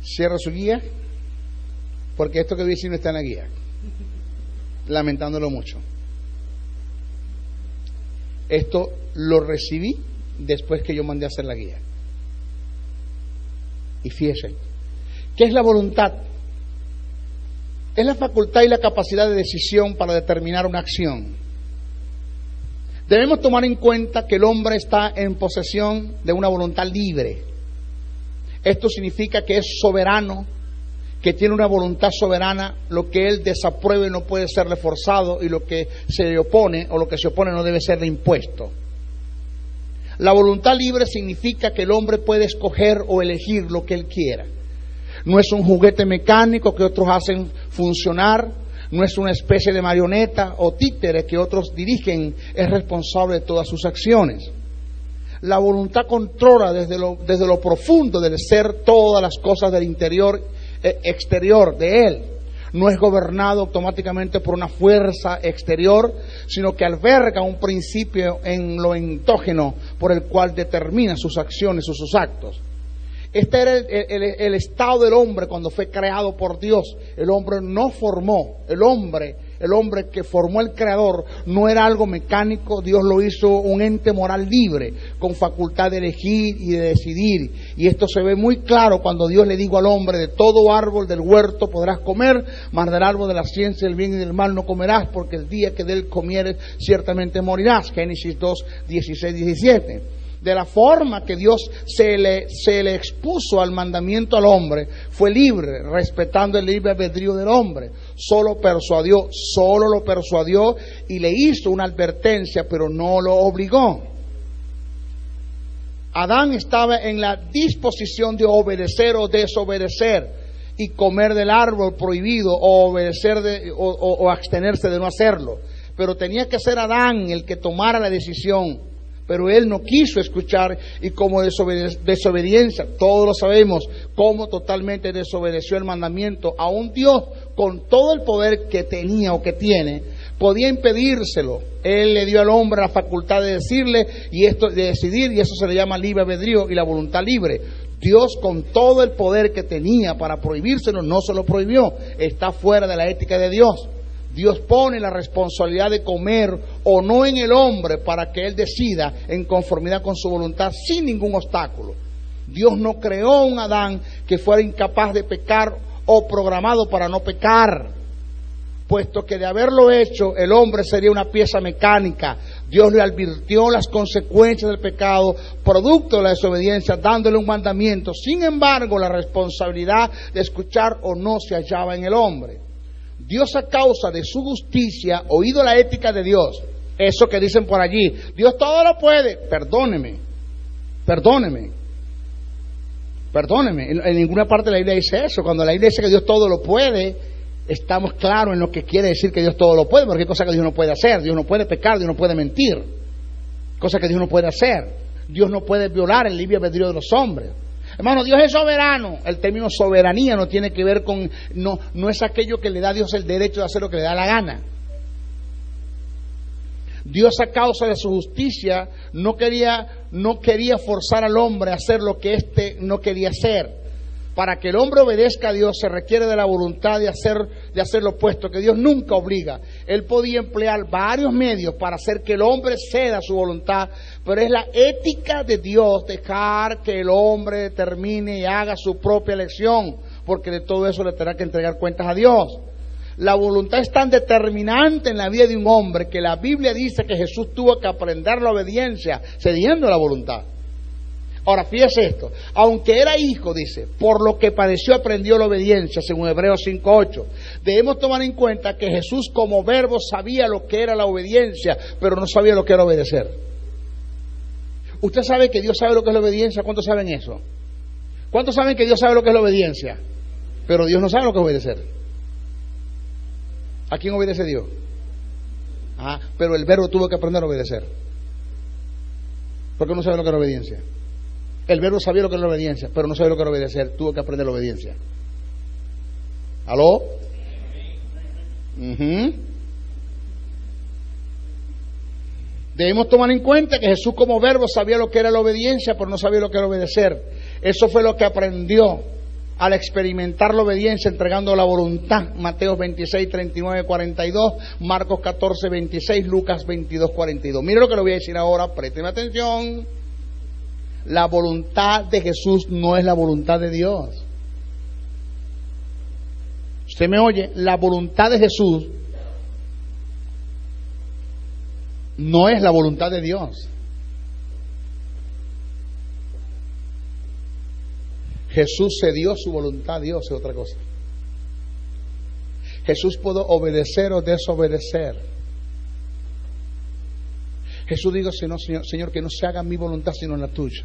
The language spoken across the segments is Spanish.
Cierra su guía, porque esto que voy a decir no está en la guía, lamentándolo mucho. Esto lo recibí después que yo mandé a hacer la guía. Y fíjense, ¿qué es la voluntad? Es la facultad y la capacidad de decisión para determinar una acción. Debemos tomar en cuenta que el hombre está en posesión de una voluntad libre. Esto significa que es soberano, que tiene una voluntad soberana. Lo que él desapruebe no puede serle forzado, y lo que se le opone o lo que se opone no debe serle impuesto. La voluntad libre significa que el hombre puede escoger o elegir lo que él quiera. No es un juguete mecánico que otros hacen funcionar, no es una especie de marioneta o títere que otros dirigen, es responsable de todas sus acciones. La voluntad controla desde lo profundo del ser todas las cosas del interior, exterior de él. No es gobernado automáticamente por una fuerza exterior, sino que alberga un principio en lo endógeno por el cual determina sus acciones o sus actos. Este era el estado del hombre cuando fue creado por Dios. El hombre no formó, el hombre que formó el Creador no era algo mecánico. Dios lo hizo un ente moral libre, con facultad de elegir y de decidir. Y esto se ve muy claro cuando Dios le dijo al hombre: de todo árbol del huerto podrás comer, mas del árbol de la ciencia del bien y del mal no comerás, porque el día que de él comieres ciertamente morirás. Génesis 2, 16, 17. De la forma que Dios se le expuso al mandamiento al hombre, fue libre, respetando el libre albedrío del hombre. Solo lo persuadió y le hizo una advertencia, pero no lo obligó. Adán estaba en la disposición de obedecer o desobedecer, y comer del árbol prohibido, o obedecer o abstenerse de no hacerlo. Pero tenía que ser Adán el que tomara la decisión. Pero él no quiso escuchar, y como desobediencia, todos lo sabemos, cómo totalmente desobedeció el mandamiento. Aún Dios, con todo el poder que tenía o que tiene, podía impedírselo. Él le dio al hombre la facultad de decidir, y eso se le llama libre albedrío y la voluntad libre. Dios, con todo el poder que tenía para prohibírselo, no se lo prohibió. Está fuera de la ética de Dios. Dios pone la responsabilidad de comer o no en el hombre para que él decida en conformidad con su voluntad sin ningún obstáculo. Dios no creó un Adán que fuera incapaz de pecar o programado para no pecar, puesto que de haberlo hecho el hombre sería una pieza mecánica. Dios le advirtió las consecuencias del pecado, producto de la desobediencia, dándole un mandamiento. Sin embargo, la responsabilidad de escuchar o no se hallaba en el hombre. Dios, a causa de su justicia, oído la ética de Dios, eso que dicen por allí, Dios todo lo puede. Perdóneme. En ninguna parte de la Biblia dice eso. Cuando la Biblia dice que Dios todo lo puede, estamos claros en lo que quiere decir que Dios todo lo puede, porque hay cosas que Dios no puede hacer. Dios no puede pecar, Dios no puede mentir, cosas que Dios no puede hacer. Dios no puede violar el libre albedrío de los hombres. Hermano, Dios es soberano. El término soberanía no tiene que ver con, no es aquello que le da a Dios el derecho de hacer lo que le da la gana. Dios, a causa de su justicia, no quería forzar al hombre a hacer lo que éste no quería hacer. Para que el hombre obedezca a Dios se requiere de la voluntad de hacer lo opuesto, que Dios nunca obliga. Él podía emplear varios medios para hacer que el hombre ceda a su voluntad, pero es la ética de Dios dejar que el hombre determine y haga su propia elección, porque de todo eso le tendrá que entregar cuentas a Dios. La voluntad es tan determinante en la vida de un hombre que la Biblia dice que Jesús tuvo que aprender la obediencia, cediendo a la voluntad. Ahora, fíjese esto, aunque era hijo, dice, por lo que padeció aprendió la obediencia, según Hebreos 5:8. Debemos tomar en cuenta que Jesús como verbo sabía lo que era la obediencia, pero no sabía lo que era obedecer. ¿Usted sabe que Dios sabe lo que es la obediencia? ¿Cuántos saben eso? ¿Cuántos saben que Dios sabe lo que es la obediencia? Pero Dios no sabe lo que es obedecer. ¿A quién obedece Dios? Pero el verbo tuvo que aprender a obedecer. ¿Por qué no sabe lo que es la obediencia? El verbo sabía lo que era la obediencia, pero no sabía lo que era obedecer. Tuvo que aprender la obediencia. ¿Aló? Debemos tomar en cuenta que Jesús como verbo sabía lo que era la obediencia, pero no sabía lo que era obedecer. Eso fue lo que aprendió. al experimentar la obediencia, entregando la voluntad. Mateo 26, 39, 42, Marcos 14, 26, Lucas 22, 42. Mire lo que le voy a decir ahora, présteme atención. La voluntad de Jesús no es la voluntad de Dios. Usted me oye, la voluntad de Jesús no es la voluntad de Dios. Jesús cedió su voluntad a Dios, es otra cosa. Jesús pudo obedecer o desobedecer. Jesús dijo, Señor, que no se haga mi voluntad sino la tuya.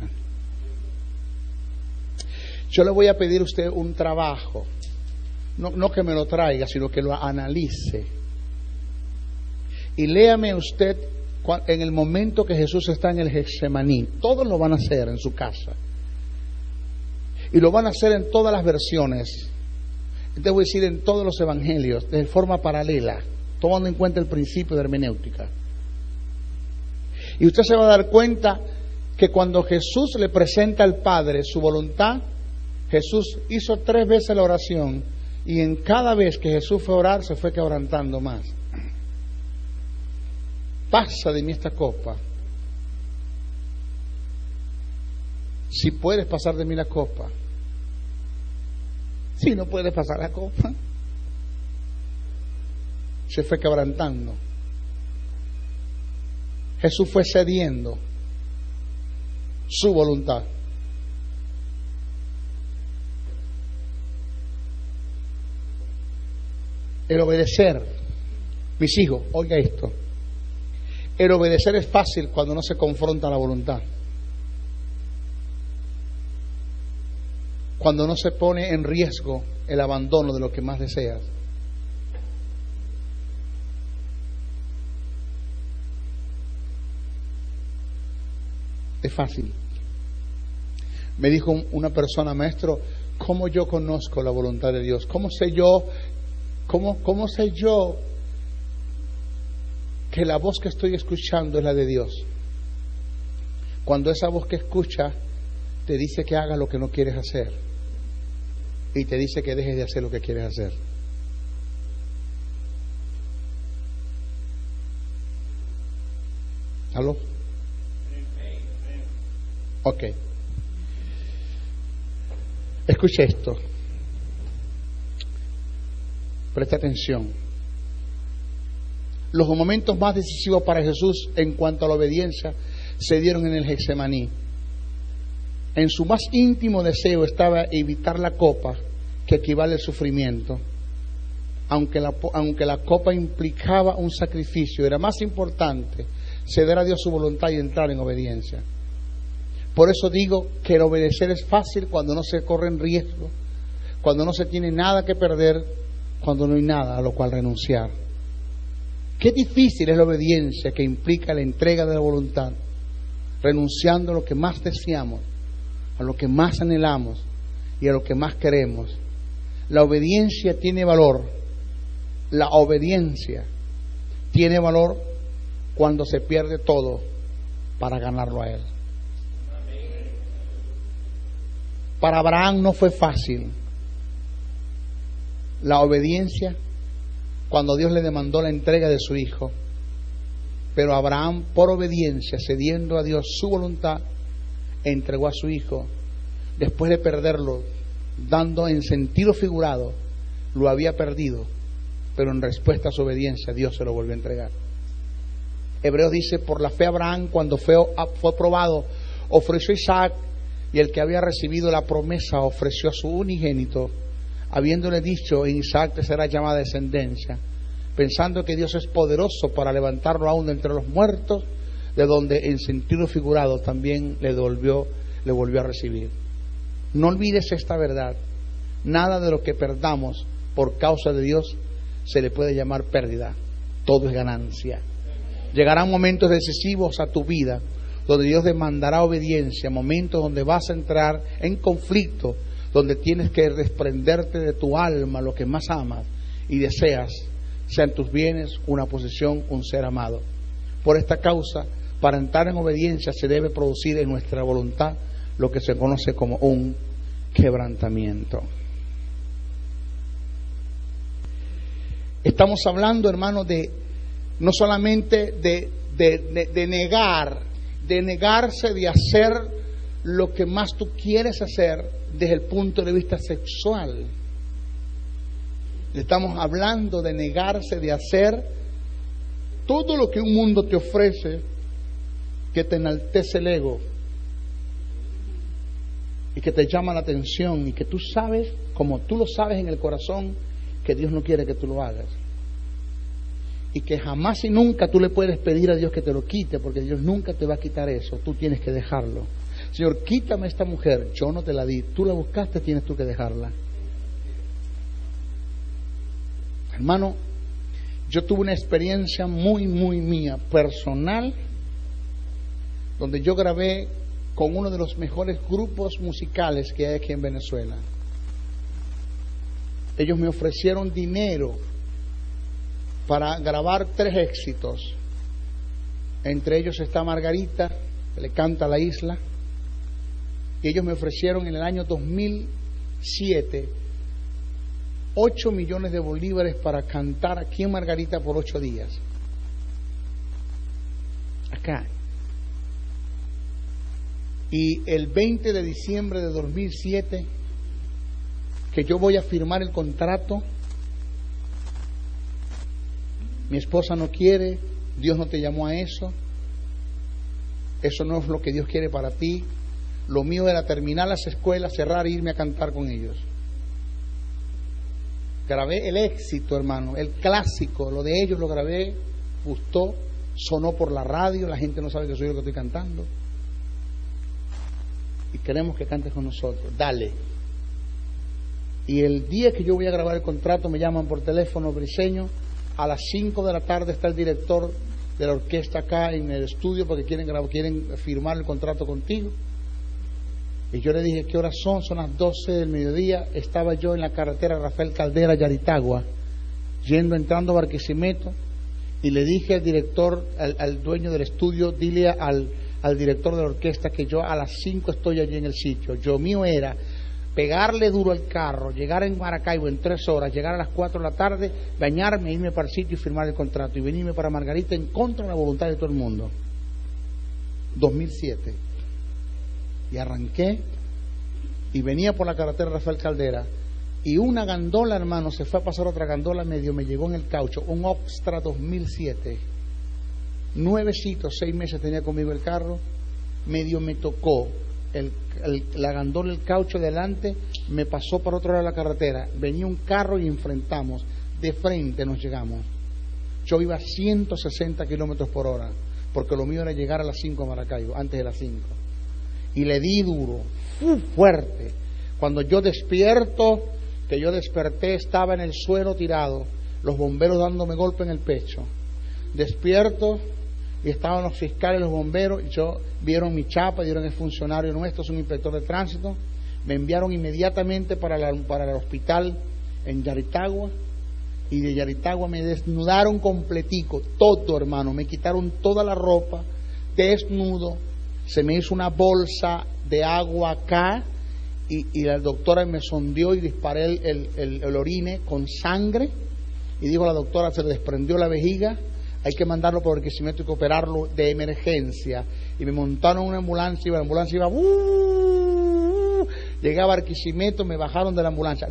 Yo le voy a pedir a usted un trabajo. No que me lo traiga, sino que lo analice. Y léame usted en el momento que Jesús está en el Getsemaní. Todos lo van a hacer en su casa. Y lo van a hacer en todas las versiones. Te voy a decir en todos los evangelios, de forma paralela, tomando en cuenta el principio de hermenéutica. Y usted se va a dar cuenta que cuando Jesús le presenta al Padre su voluntad, Jesús hizo 3 veces la oración, y en cada vez que Jesús fue a orar se fue quebrantando más. Pasa de mí esta copa. Si puedes pasar de mí la copa. Si no puedes pasar la copa. Se fue quebrantando. Jesús fue cediendo su voluntad. El obedecer, mis hijos, oiga esto. El obedecer es fácil cuando no se confronta la voluntad. Cuando no se pone en riesgo el abandono de lo que más deseas. Es fácil. Me dijo una persona, maestro, ¿cómo yo conozco la voluntad de Dios? ¿Cómo sé yo que la voz que estoy escuchando es la de Dios? Cuando esa voz que escucha te dice que haga lo que no quieres hacer y te dice que dejes de hacer lo que quieres hacer. ¿Aló? Ok. Escuche esto. Presta atención. Los momentos más decisivos para Jesús en cuanto a la obediencia se dieron en el Getsemaní. En su más íntimo deseo estaba evitar la copa, que equivale al sufrimiento. Aunque la copa implicaba un sacrificio, era más importante ceder a Dios su voluntad y entrar en obediencia. Por eso digo que el obedecer es fácil cuando no se corre en riesgo, cuando no se tiene nada que perder, cuando no hay nada a lo cual renunciar. Qué difícil es la obediencia que implica la entrega de la voluntad, renunciando a lo que más deseamos, a lo que más anhelamos y a lo que más queremos. La obediencia tiene valor. La obediencia tiene valor cuando se pierde todo para ganarlo a Él. Para Abraham no fue fácil la obediencia cuando Dios le demandó la entrega de su hijo. Pero Abraham, por obediencia, cediendo a Dios su voluntad, entregó a su hijo. Después de perderlo, dando en sentido figurado, lo había perdido, pero en respuesta a su obediencia, Dios se lo volvió a entregar. Hebreos dice, por la fe Abraham, cuando fue probado, ofreció a Isaac, y el que había recibido la promesa ofreció a su unigénito, habiéndole dicho, en Isaac te será llamada descendencia, pensando que Dios es poderoso para levantarlo aún de entre los muertos, de donde en sentido figurado también le volvió a recibir. No olvides esta verdad: nada de lo que perdamos por causa de Dios se le puede llamar pérdida, todo es ganancia. Llegarán momentos decisivos a tu vida donde Dios demandará obediencia, momentos donde vas a entrar en conflicto, donde tienes que desprenderte de tu alma, lo que más amas y deseas, sean tus bienes, una posición, un ser amado. Por esta causa, para entrar en obediencia se debe producir en nuestra voluntad lo que se conoce como un quebrantamiento. Estamos hablando, hermano, de no solamente de negarse de hacer lo que más tú quieres hacer desde el punto de vista sexual. Estamos hablando de negarse de hacer todo lo que un mundo te ofrece que te enaltece el ego y que te llama la atención y que tú sabes, como tú lo sabes en el corazón, que Dios no quiere que tú lo hagas. Y que jamás y nunca tú le puedes pedir a Dios que te lo quite, porque Dios nunca te va a quitar eso, tú tienes que dejarlo. Señor, quítame esta mujer, yo no te la di, tú la buscaste, tienes tú que dejarla. Hermano, yo tuve una experiencia muy mía, personal, donde yo grabé con uno de los mejores grupos musicales que hay aquí en Venezuela. Ellos me ofrecieron dinero para grabar 3 éxitos. Entre ellos está Margarita, que le canta La Isla. Y ellos me ofrecieron en el año 2007 8 millones de bolívares para cantar aquí en Margarita por 8 días. Acá. Y el 20 de diciembre de 2007, que yo voy a firmar el contrato, mi esposa no quiere, Dios no te llamó a eso, eso no es lo que Dios quiere para ti. Lo mío era terminar las escuelas, cerrar e irme a cantar con ellos. Grabé el éxito, hermano, el clásico, lo de ellos lo grabé, gustó, sonó por la radio, la gente no sabe que soy yo que estoy cantando. Y queremos que cantes con nosotros, dale. Y el día que yo voy a grabar el contrato me llaman por teléfono, Briceño, a las 5 de la tarde está el director de la orquesta acá en el estudio porque quieren firmar el contrato contigo. Y yo le dije, ¿qué horas son? Son las 12 del mediodía. Estaba yo en la carretera Rafael Caldera, Yaritagua, entrando a Barquisimeto, y le dije al director, al dueño del estudio, dile al director de la orquesta que yo a las 5 estoy allí en el sitio. Yo mío era pegarle duro al carro, llegar en Maracaibo en 3 horas, llegar a las 4 de la tarde, bañarme, irme para el sitio y firmar el contrato y venirme para Margarita en contra de la voluntad de todo el mundo. 2007. Y arranqué y venía por la carretera Rafael Caldera y una gandola, hermano, se fue a pasar otra gandola, medio me llegó en el caucho, un Oxtra 2007, nuevecito, 6 meses tenía conmigo el carro, medio me tocó la gandola, el caucho delante, me pasó por otro lado de la carretera, venía un carro y enfrentamos, de frente nos llegamos. Yo iba a 160 kilómetros por hora, porque lo mío era llegar a las 5 a Maracaibo, antes de las 5. Y le di duro, fuerte. Cuando yo despierto, que yo desperté, estaba en el suelo tirado, los bomberos dándome golpe en el pecho. Despierto y estaban los fiscales, los bomberos, y vieron mi chapa, vieron el funcionario nuestro, es un inspector de tránsito, me enviaron inmediatamente para el hospital en Yaritagua, y de Yaritagua me desnudaron completico, todo, hermano, me quitaron toda la ropa, desnudo. Se me hizo una bolsa de agua acá y la doctora me sondeó y disparé el orine con sangre y dijo la doctora, se le desprendió la vejiga, hay que mandarlo por Barquisimeto y que operarlo de emergencia. Y me montaron en una ambulancia y la ambulancia iba, llegué a Barquisimeto, me bajaron de la ambulancia.